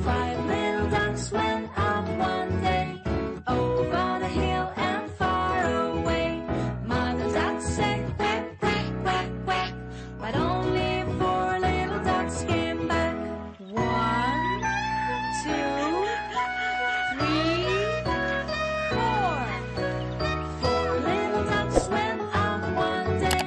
Five little ducks went up one day over the hill and far away. Mother duck said quack, quack, quack, quack, but only four little ducks came back. One, two, three, four. Four little ducks went up one day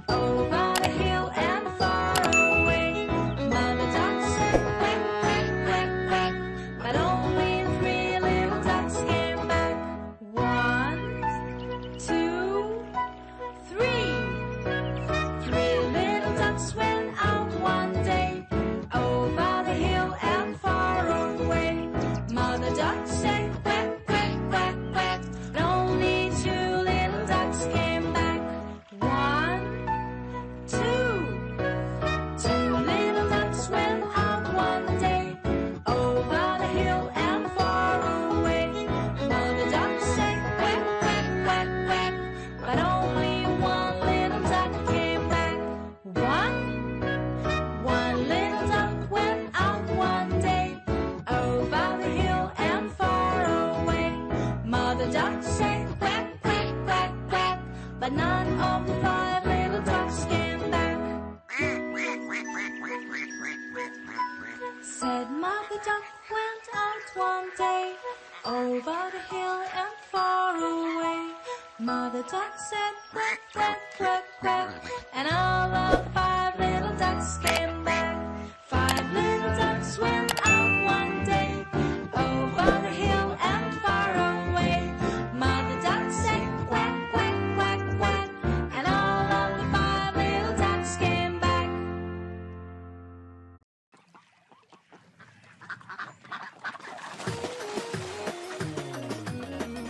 over the hill and far away. Mother duck said quack, quack, quack, quack, but only three little ducks came back. One, two, three. Three little ducks went out one day over the hill and far away. Mother duck said quack, quack, quack, quack, but only two little ducks came back. One, two. Two little ducks went out one day over the hill and far away. Mother duck said quack, quack, quack, quack, but only one little duck came back. One little duck went out one day over the hill and far away. Mother duck said quack, quack, quack, quack, but none of the five little ducks came back. Said Mother duck went out one day over the hill and far away. Mother duck said quack, quack, quack, quack, and all the five little ducks came back. Five little ducks went out one day over the hill and far away. Mother duck said quack, quack, quack, quack, and all of the five little ducks came back.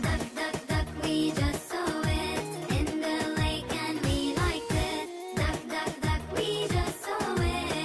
Duck, duck, duck, we just saw it in the lake and we liked it. Duck, duck, duck, we just saw it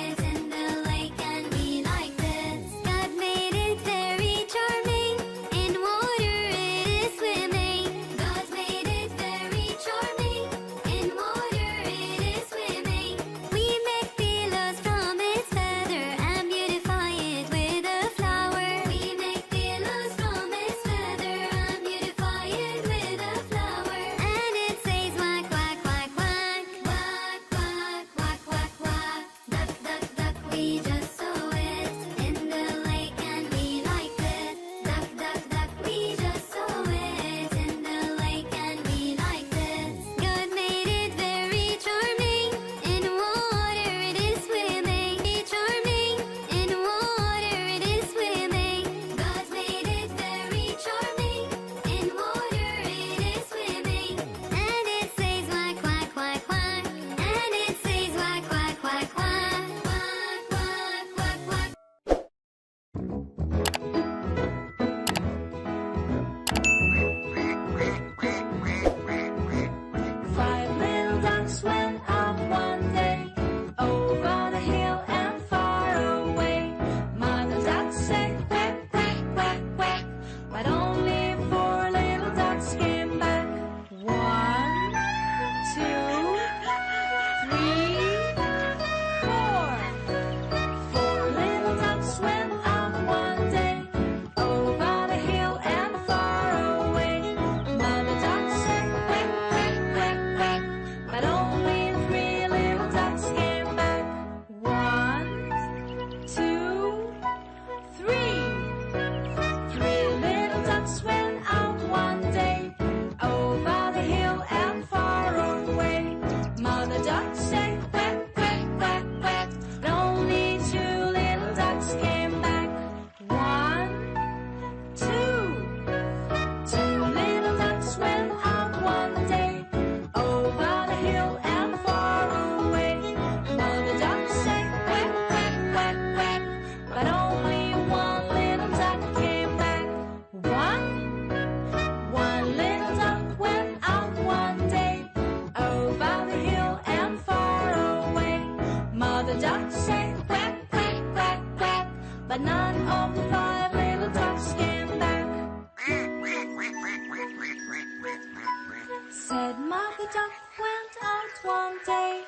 Mother duck went out one day,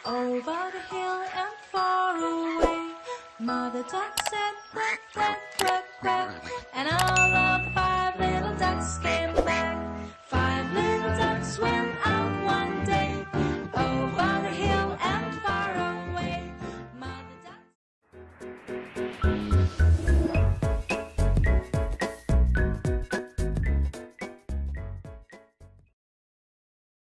over the hill and far away. Mother duck said quack, quack, quack, quack, and all of the 5 little ducks came